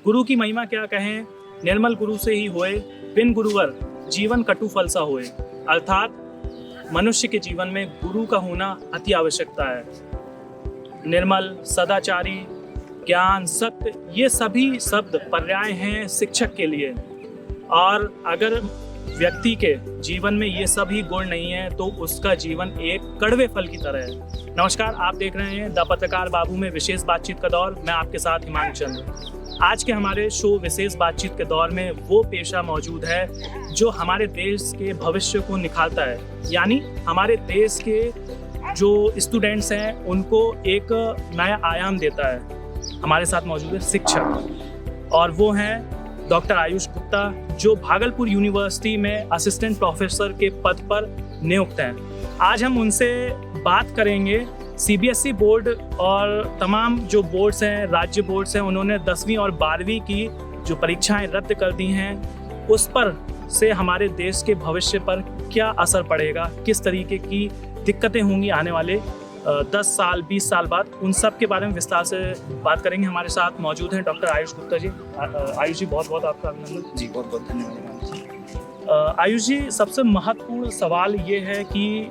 गुरु की महिमा क्या कहें, निर्मल गुरु से ही होए, बिन गुरुवर जीवन कटु फल सा होए। अर्थात मनुष्य के जीवन में गुरु का होना अति आवश्यकता है। निर्मल, सदाचारी, ज्ञान, सत्य, ये सभी शब्द पर्याय हैं शिक्षक के लिए। और अगर व्यक्ति के जीवन में ये सभी गुण नहीं है तो उसका जीवन एक कड़वे फल की तरह है। नमस्कार, आप देख रहे हैं द पत्रकार बाबू में विशेष बातचीत का दौर। मैं आपके साथ हिमांशु चंद्र। आज के हमारे शो विशेष बातचीत के दौर में वो पेशा मौजूद है जो हमारे देश के भविष्य को निखारता है, यानी हमारे देश के जो स्टूडेंट्स हैं उनको एक नया आयाम देता है। हमारे साथ मौजूद है शिक्षक, और वो हैं डॉक्टर आयुष गुप्ता, जो भागलपुर यूनिवर्सिटी में असिस्टेंट प्रोफेसर के पद पर नियुक्त हैं। आज हम उनसे बात करेंगे सीबीएसई बोर्ड और तमाम जो बोर्ड्स हैं, राज्य बोर्ड्स हैं, उन्होंने 10वीं और 12वीं की जो परीक्षाएं रद्द कर दी हैं, उस पर से हमारे देश के भविष्य पर क्या असर पड़ेगा, किस तरीके की दिक्कतें होंगी आने वाले 10 साल 20 साल बाद, उन सब के बारे में विस्तार से बात करेंगे। हमारे साथ मौजूद हैं डॉक्टर आयुष गुप्ता जी। आयुष जी, बहुत बहुत आपका अभिनंदन। जी, बहुत बहुत धन्यवाद। आयुष जी, सबसे महत्वपूर्ण सवाल ये है कि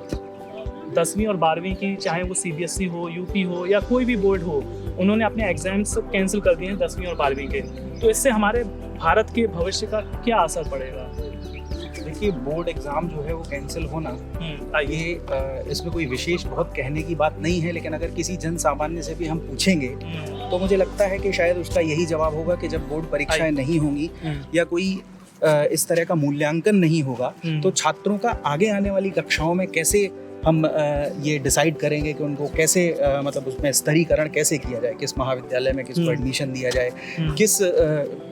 10वीं और 12वीं की, चाहे वो सीबीएसई हो, यूपी हो या कोई भी बोर्ड हो, उन्होंने अपने एग्जाम्स कैंसिल कर दिए हैं 10वीं और 12वीं के। तो इससे हमारे भारत के भविष्य का क्या असर पड़ेगा? देखिए, बोर्ड एग्ज़ाम जो है वो कैंसिल होना, ये इसमें कोई विशेष बहुत कहने की बात नहीं है, लेकिन अगर किसी जन सामान्य से भी हम पूछेंगे तो मुझे लगता है कि शायद उसका यही जवाब होगा कि जब बोर्ड परीक्षाएं नहीं होंगी या कोई इस तरह का मूल्यांकन नहीं होगा तो छात्रों का आगे आने वाली कक्षाओं में कैसे हम ये डिसाइड करेंगे कि उनको कैसे मतलब उसमें स्तरीकरण कैसे किया जाए, किस महाविद्यालय में किसको एडमिशन दिया जाए, किस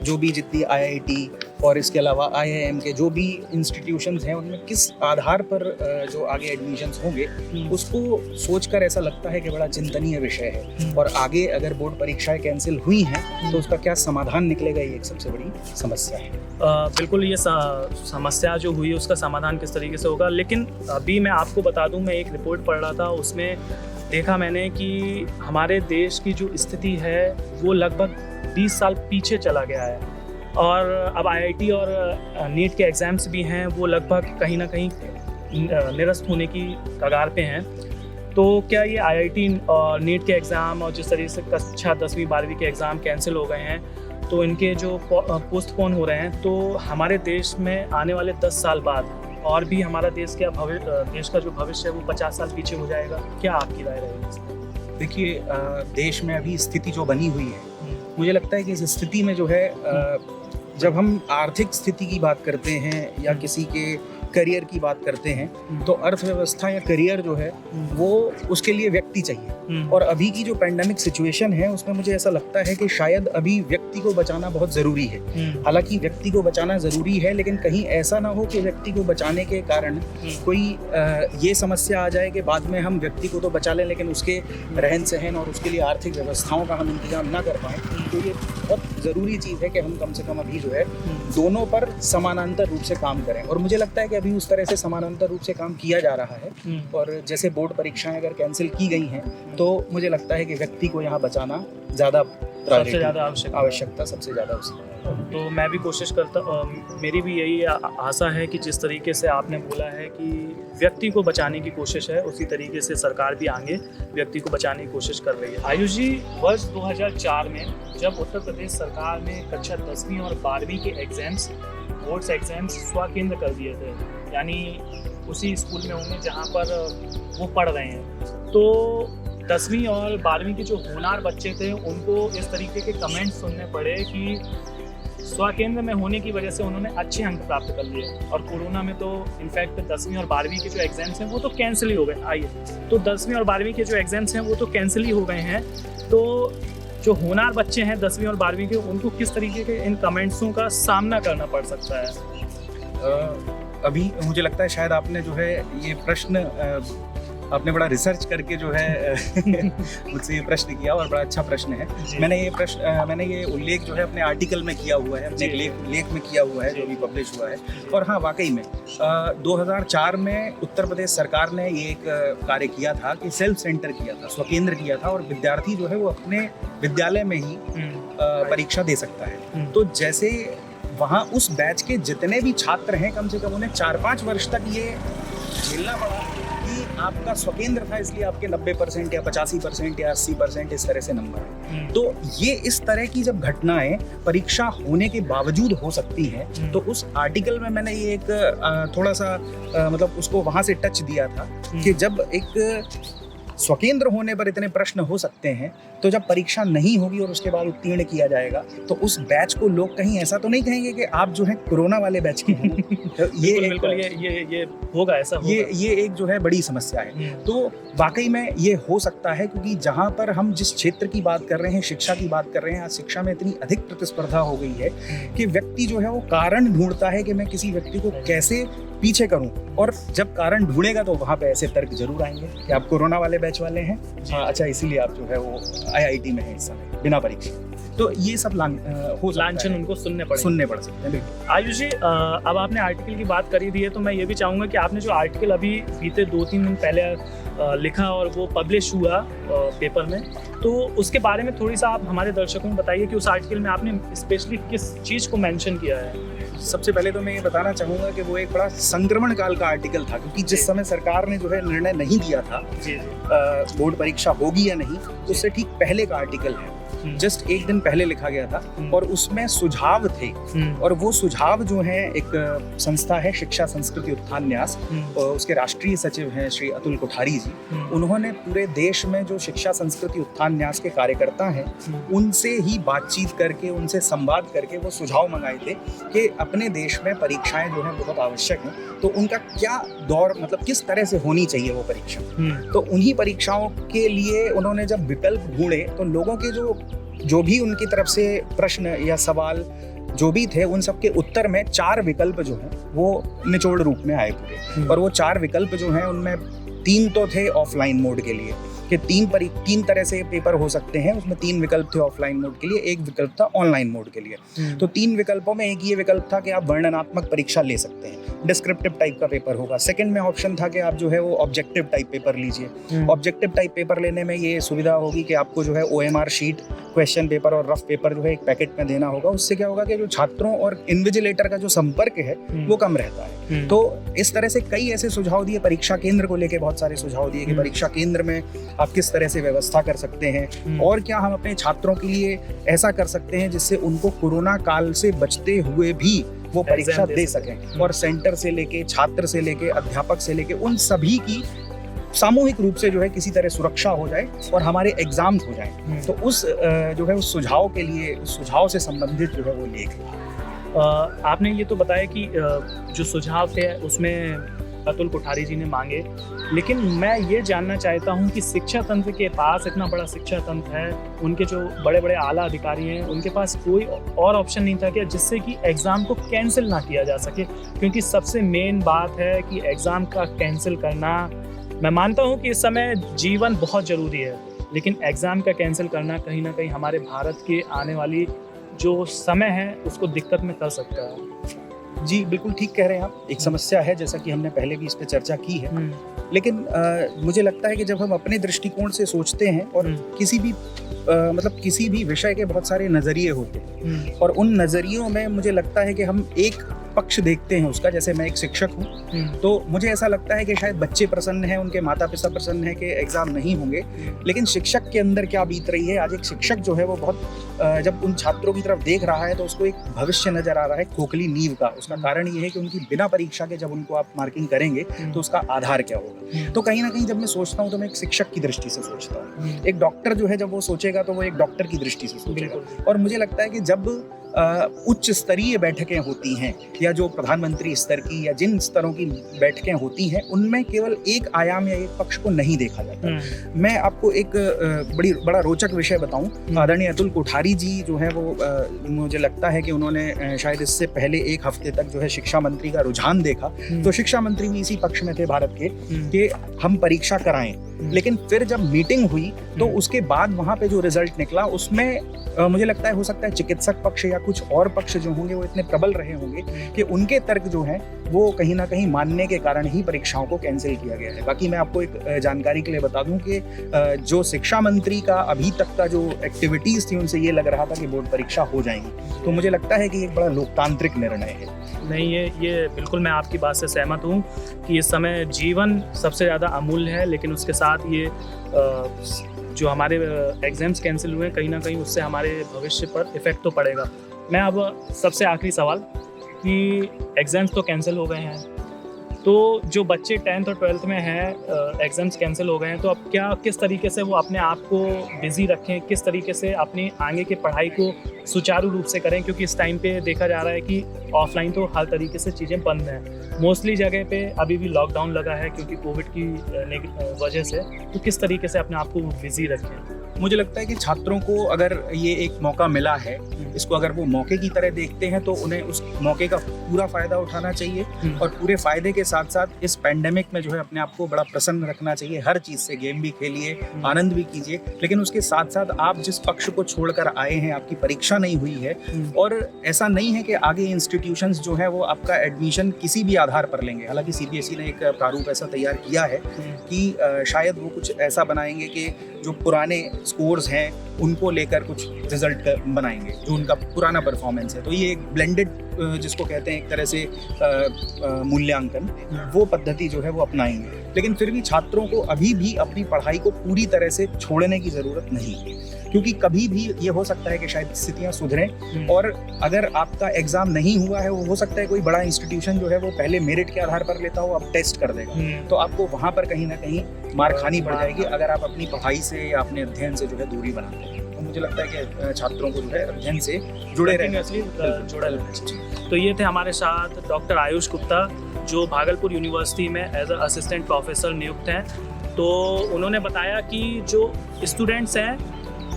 जो भी जितनी आईआईटी और इसके अलावा आईआईएम के जो भी इंस्टीट्यूशंस हैं उनमें किस आधार पर जो आगे एडमिशन्स होंगे, उसको सोचकर ऐसा लगता है कि बड़ा चिंतनीय विषय है। और आगे अगर बोर्ड परीक्षाएं कैंसिल हुई हैं तो उसका क्या समाधान निकलेगा, ये एक सबसे बड़ी समस्या है। बिल्कुल, ये समस्या जो हुई उसका समाधान किस तरीके से होगा। लेकिन अभी मैं आपको बता दूं, मैं एक रिपोर्ट पढ़ रहा था, उसमें देखा मैंने कि हमारे देश की जो स्थिति है वो लगभग 20 साल पीछे चला गया है। और अब आईआईटी और नीट के एग्ज़ाम्स भी हैं, वो लगभग कहीं ना कहीं निरस्त होने की कगार पे हैं। तो क्या ये आईआईटी और नीट के एग्ज़ाम और जिस तरीके से कक्षा 10वीं 12वीं के एग्ज़ाम कैंसिल हो गए हैं, तो इनके जो पोस्टपोन हो रहे हैं, तो हमारे देश में आने वाले 10 साल बाद और भी हमारा देश देश का जो भविष्य है वो 50 साल पीछे हो जाएगा? क्या आपकी राय रहेगी? देखिए, देश में अभी स्थिति जो बनी हुई है, मुझे लगता है कि इस स्थिति में जो है जब हम आर्थिक स्थिति की बात करते हैं या किसी के करियर की बात करते हैं तो अर्थव्यवस्था या करियर जो है वो उसके लिए व्यक्ति चाहिए। और अभी की जो पैंडेमिक सिचुएशन है उसमें मुझे ऐसा लगता है कि शायद अभी व्यक्ति को बचाना बहुत ज़रूरी है। हालांकि व्यक्ति को बचाना ज़रूरी है, लेकिन कहीं ऐसा ना हो कि व्यक्ति को बचाने के कारण कोई ये समस्या आ जाए कि बाद में हम व्यक्ति को तो बचा लें लेकिन उसके रहन सहन और उसके लिए आर्थिक व्यवस्थाओं का हम इंतजाम ना कर पाएँ। तो ये बहुत ज़रूरी चीज़ है कि हम कम से कम अभी जो है दोनों पर समानांतर रूप से काम करें। और मुझे लगता है कि अभी उस तरह से समानांतर रूप से काम किया जा रहा है। और जैसे बोर्ड परीक्षाएं अगर कैंसिल की गई हैं तो मुझे लगता है कि व्यक्ति को यहाँ बचाना ज़्यादा सबसे ज़्यादा आवश्यकता सबसे ज़्यादा उसकी। तो मैं भी कोशिश करता, मेरी भी यही आशा है कि जिस तरीके से आपने बोला है कि व्यक्ति को बचाने की कोशिश है, उसी तरीके से सरकार भी आगे व्यक्ति को बचाने की कोशिश कर रही है। आयुष जी, वर्ष 2004 में जब उत्तर प्रदेश सरकार ने कक्षा 10वीं और 12वीं के एग्ज़ाम्स, बोर्ड्स एग्ज़ाम्स स्वकेंद्र कर दिए थे, यानी उसी स्कूल में होंगे जहाँ पर वो पढ़ रहे हैं, तो 10वीं और 12वीं के जो होनहार बच्चे थे उनको इस तरीके के कमेंट्स सुनने पड़े कि स्वकेंद्र में होने की वजह से उन्होंने अच्छे अंक प्राप्त कर लिए। और कोरोना में तो इनफैक्ट 10वीं और 12वीं के जो एग्ज़ाम्स हैं वो तो कैंसिल ही हो गए। आइए, तो 10वीं और 12वीं के जो एग्ज़ाम्स हैं वो तो कैंसिल ही हो गए हैं। तो जो होनहार बच्चे हैं 10वीं और 12वीं के, उनको किस तरीके के इन कमेंट्सों का सामना करना पड़ सकता है? अभी मुझे लगता है शायद आपने जो है ये प्रश्न आपने बड़ा रिसर्च करके जो है मुझसे ये प्रश्न किया और बड़ा अच्छा प्रश्न है। मैंने ये उल्लेख जो है अपने आर्टिकल में किया हुआ है, अपने लेख में किया हुआ है जो भी पब्लिश हुआ है। और हाँ, वाकई में 2004 में उत्तर प्रदेश सरकार ने ये एक कार्य किया था कि सेल्फ सेंटर किया था, स्वकेंद्र किया था, और विद्यार्थी जो है वो अपने विद्यालय में ही परीक्षा दे सकता है। तो जैसे वहाँ उस बैच के जितने भी छात्र हैं, कम से कम उन्हें 4-5 वर्ष तक ये झेलना पड़ा कि आपका स्वकेंद्र था, इसलिए आपके 90% या 85% या 80% इस तरह से नंबर है। तो ये इस तरह की जब घटनाएं परीक्षा होने के बावजूद हो सकती हैं, तो उस आर्टिकल में मैंने ये एक थोड़ा सा मतलब उसको वहाँ से टच दिया था कि जब एक स्वकेंद्र होने पर इतने प्रश्न हो सकते हैं, तो जब परीक्षा नहीं होगी और उसके बाद उत्तीर्ण किया जाएगा, तो उस बैच को लोग कहीं ऐसा तो नहीं कहेंगे कि आप जो है कोरोना वाले बैच के हैं। तो ये होगा, ऐसा होगा। ये एक जो है बड़ी समस्या है। तो वाकई में ये हो सकता है, क्योंकि जहाँ पर हम जिस क्षेत्र की बात कर रहे हैं, शिक्षा की बात कर रहे हैं, आज शिक्षा में इतनी अधिक प्रतिस्पर्धा हो गई है कि व्यक्ति जो है वो कारण ढूंढता है कि मैं किसी व्यक्ति को कैसे पीछे करूं, और जब कारण ढूंढेगा तो वहाँ पे ऐसे तर्क जरूर आएंगे कि आप कोरोना वाले बैच वाले हैं, अच्छा इसीलिए आप जो है वो IIT में हैं इस समय बिना परीक्षा। तो ये सब लांछन उनको सुनने पड़ सकते हैं। आयुष जी, अब आपने आर्टिकल की बात करी दी है, तो मैं ये भी चाहूँगा कि आपने जो आर्टिकल अभी बीते 2-3 दिन पहले लिखा और वो पब्लिश हुआ पेपर में, तो उसके बारे में थोड़ी सा आप हमारे दर्शकों को बताइए कि उस आर्टिकल में आपने स्पेशली किस चीज़ को मेंशन किया है। सबसे पहले तो मैं ये बताना चाहूँगा कि वो एक बड़ा संक्रमण काल का आर्टिकल था, क्योंकि जिस समय सरकार ने जो है निर्णय नहीं दिया था बोर्ड परीक्षा होगी या नहीं, उससे ठीक पहले का आर्टिकल है, जस्ट एक दिन पहले लिखा गया था। और उसमें सुझाव थे, और वो सुझाव जो है एक संस्था है शिक्षा संस्कृति उत्थान न्यास, उसके राष्ट्रीय सचिव हैं श्री अतुल कोठारी जी। उन्होंने पूरे देश में जो शिक्षा संस्कृति उत्थान न्यास के कार्यकर्ता हैं, उनसे ही बातचीत करके, उनसे संवाद करके वो सुझाव मंगाए थे कि अपने देश में परीक्षाएं जो हैं बहुत आवश्यक हैं, तो उनका क्या दौर, मतलब किस तरह से होनी चाहिए वो परीक्षा। तो उन्हीं परीक्षाओं के लिए उन्होंने जब विकल्प ढूंढे, तो लोगों के जो भी उनकी तरफ से प्रश्न या सवाल जो भी थे, उन सब के उत्तर में 4 विकल्प जो हैं वो निचोड़ रूप में आए पूरे। और वो 4 विकल्प जो हैं उनमें 3 तो थे ऑफलाइन मोड के लिए, कि 3 तरह से पेपर हो सकते हैं, उसमें 3 विकल्प थे ऑफलाइन मोड के लिए, एक विकल्प था ऑनलाइन मोड के लिए। तो 3 विकल्पों में एक ये विकल्प था कि आप वर्णनात्मक परीक्षा ले सकते हैं, डिस्क्रिप्टिव टाइप का पेपर होगा। सेकंड में ऑप्शन था कि आप जो है वो ऑब्जेक्टिव टाइप पेपर लीजिए। ऑब्जेक्टिव टाइप पेपर लेने में ये सुविधा होगी कि आपको जो है OMR शीट, क्वेश्चन पेपर और रफ पेपर जो है एक पैकेट में देना होगा। उससे क्या होगा कि जो छात्रों और इन्विजिलेटर का जो संपर्क है वो कम रहता है। तो इस तरह से कई ऐसे सुझाव दिए, परीक्षा केंद्र को लेके बहुत सारे सुझाव दिए कि परीक्षा केंद्र में आप किस तरह से व्यवस्था कर सकते हैं, और क्या हम अपने छात्रों के लिए ऐसा कर सकते हैं जिससे उनको कोरोना काल से बचते हुए भी वो परीक्षा दे सकें, और सेंटर से लेके, छात्र से लेके, अध्यापक से लेके, उन सभी की सामूहिक रूप से जो है किसी तरह सुरक्षा हो जाए और हमारे एग्जाम्स हो जाएं। तो उस जो है उस सुझाव के लिए, उस सुझाव से संबंधित जो है वो लेख। आपने ये तो बताया कि जो सुझाव थे उसमें अतुल कोठारी जी ने मांगे, लेकिन मैं ये जानना चाहता हूँ कि शिक्षा तंत्र के पास इतना बड़ा शिक्षा तंत्र है, उनके जो बड़े बड़े आला अधिकारी हैं, उनके पास कोई और ऑप्शन नहीं था क्या जिससे कि एग्ज़ाम को कैंसिल ना किया जा सके? क्योंकि सबसे मेन बात है कि एग्ज़ाम का कैंसिल करना, मैं मानता हूँ कि इस समय जीवन बहुत ज़रूरी है, लेकिन एग्ज़ाम का कैंसिल करना कहीं ना कहीं हमारे भारत के आने वाली जो समय है उसको दिक्कत में कर सकता है। जी बिल्कुल ठीक कह रहे हैं आप, एक समस्या है, जैसा कि हमने पहले भी इस पर चर्चा की है। लेकिन मुझे लगता है कि जब हम अपने दृष्टिकोण से सोचते हैं, और किसी भी मतलब किसी भी विषय के बहुत सारे नज़रिए होते हैं, और उन नज़रियों में मुझे लगता है कि हम एक पक्ष देखते हैं उसका। जैसे मैं एक शिक्षक हूँ, तो मुझे ऐसा लगता है कि शायद बच्चे प्रसन्न हैं, उनके माता पिता प्रसन्न हैं कि एग्ज़ाम नहीं होंगे, लेकिन शिक्षक के अंदर क्या बीत रही है। आज एक शिक्षक जो है वो बहुत जब उन छात्रों की तरफ देख रहा है तो उसको एक भविष्य नज़र आ रहा है खोखली नींव का। उसका कारण ये है कि उनकी बिना परीक्षा के जब उनको आप मार्किंग करेंगे तो उसका आधार क्या होगा। तो कहीं ना कहीं जब मैं सोचता हूँ तो मैं एक शिक्षक की दृष्टि से सोचता हूँ। एक डॉक्टर जो है जब वो सोचेगा तो वो एक डॉक्टर की दृष्टि से सोचेगा। और मुझे लगता है कि जब उच्च स्तरीय बैठकें होती हैं, या जो प्रधानमंत्री स्तर की या जिन स्तरों की बैठकें होती हैं, उनमें केवल एक आयाम या एक पक्ष को नहीं देखा जाता। मैं आपको एक बड़ा रोचक विषय बताऊं। आदरणीय अतुल कोठारी भंडारी जी जो है वो मुझे लगता है कि उन्होंने शायद इससे पहले एक हफ्ते तक जो है शिक्षा मंत्री का रुझान देखा, तो शिक्षा मंत्री भी इसी पक्ष में थे भारत के कि हम परीक्षा कराएं। लेकिन फिर जब मीटिंग हुई तो उसके बाद वहाँ पे जो रिजल्ट निकला उसमें मुझे लगता है हो सकता है चिकित्सक पक्ष या कुछ और पक्ष जो होंगे वो इतने प्रबल रहे होंगे कि उनके तर्क जो हैं वो कहीं ना कहीं मानने के कारण ही परीक्षाओं को कैंसिल किया गया है। बाकी मैं आपको एक जानकारी के लिए बता दूं कि जो शिक्षा मंत्री का अभी तक का जो एक्टिविटीज़ थी उनसे ये लग रहा था कि बोर्ड परीक्षा हो जाएंगी। तो मुझे लगता है कि एक बड़ा लोकतांत्रिक निर्णय है। नहीं, ये बिल्कुल मैं आपकी बात से सहमत हूँ कि इस समय जीवन सबसे ज़्यादा अमूल्य है, लेकिन उसके साथ ये जो हमारे एग्ज़ाम्स कैंसिल हुए हैं कहीं ना कहीं उससे हमारे भविष्य पर इफ़ेक्ट तो पड़ेगा। मैं अब सबसे आखिरी सवाल कि एग्ज़ाम्स तो कैंसिल हो गए हैं, तो जो बच्चे 10th और 12th में हैं, एग्ज़ाम्स कैंसिल हो गए हैं, तो अब किस तरीके से वो अपने आप को बिज़ी रखें, किस तरीके से अपनी आगे की पढ़ाई को सुचारू रूप से करें, क्योंकि इस टाइम पे देखा जा रहा है कि ऑफलाइन तो हर तरीके से चीज़ें बंद हैं, मोस्टली जगह पे अभी भी लॉकडाउन लगा है क्योंकि कोविड की वजह से। तो किस तरीके से अपने आप को बिज़ी रखें? मुझे लगता है कि छात्रों को अगर ये एक मौका मिला है, इसको अगर वो मौके की तरह देखते हैं तो उन्हें उस मौके का पूरा फ़ायदा उठाना चाहिए और पूरे फ़ायदे के साथ साथ इस पैंडेमिक में जो है अपने आप को बड़ा प्रसन्न रखना चाहिए। हर चीज़ से गेम भी खेलिए, आनंद भी कीजिए, लेकिन उसके साथ साथ आप जिस पक्ष को छोड़कर आए हैं, आपकी परीक्षा नहीं हुई है और ऐसा नहीं है कि आगे इंस्टीट्यूशंस जो है वो आपका एडमिशन किसी भी आधार पर लेंगे। हालांकि CBSE ने एक प्रारूप ऐसा तैयार किया है कि शायद वो कुछ ऐसा बनाएंगे कि जो पुराने स्कोर्स हैं उनको लेकर कुछ रिजल्ट बनाएंगे, जो उनका पुराना परफॉर्मेंस है। तो ये एक ब्लेंडेड जिसको कहते हैं एक तरह से मूल्यांकन, वो पद्धति जो है वो अपनाएंगे। लेकिन फिर भी छात्रों को अभी भी अपनी पढ़ाई को पूरी तरह से छोड़ने की ज़रूरत नहीं, क्योंकि कभी भी ये हो सकता है कि शायद स्थितियाँ सुधरें और अगर आपका एग्ज़ाम नहीं हुआ है, वो हो सकता है कोई बड़ा इंस्टीट्यूशन जो है वो पहले मेरिट के आधार पर लेता हो, अब टेस्ट कर देगा, तो आपको वहाँ पर कहीं ना कहीं मार खानी पड़ जाएगी अगर आप अपनी पढ़ाई से या अपने अध्ययन से जो है दूरी बनाते हैं। तो मुझे लगता है कि छात्रों को जो है अध्ययन से जुड़े रहना चाहिए। तो ये थे हमारे साथ डॉक्टर आयुष गुप्ता, जो भागलपुर यूनिवर्सिटी में एज अ असिस्टेंट प्रोफेसर नियुक्त हैं। तो उन्होंने बताया कि जो स्टूडेंट्स हैं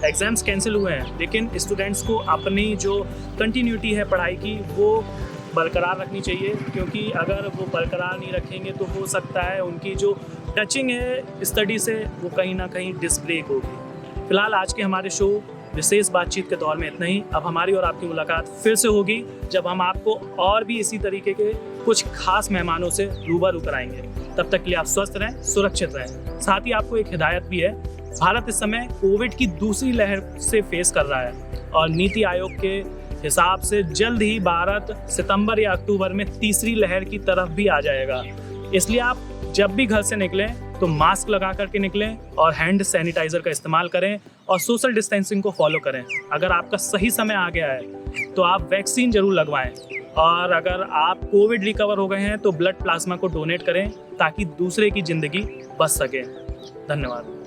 एग्ज़ाम्स कैंसिल हुए हैं, लेकिन स्टूडेंट्स को अपनी जो कंटिन्यूटी है पढ़ाई की वो बरकरार रखनी चाहिए, क्योंकि अगर वो बरकरार नहीं रखेंगे तो हो सकता है उनकी जो टचिंग है स्टडी से वो कहीं ना कहीं डिसब्रेक होगी। फिलहाल आज के हमारे शो विशेष बातचीत के दौर में इतना ही। अब हमारी और आपकी मुलाकात फिर से होगी जब हम आपको और भी इसी तरीके के कुछ खास मेहमानों से रूबरू कराएंगे। तब तक के लिए आप स्वस्थ रहें, सुरक्षित रहें। साथ ही आपको एक हिदायत भी है, भारत इस समय कोविड की दूसरी लहर से फेस कर रहा है और नीति आयोग के हिसाब से जल्द ही भारत सितंबर या अक्टूबर में तीसरी लहर की तरफ भी आ जाएगा। इसलिए आप जब भी घर से निकलें तो मास्क लगा करके निकलें और हैंड सैनिटाइजर का इस्तेमाल करें और सोशल डिस्टेंसिंग को फॉलो करें। अगर आपका सही समय आ गया है तो आप वैक्सीन जरूर लगवाएं और अगर आप कोविड रिकवर हो गए हैं तो ब्लड प्लाज्मा को डोनेट करें ताकि दूसरे की ज़िंदगी बच सके। धन्यवाद।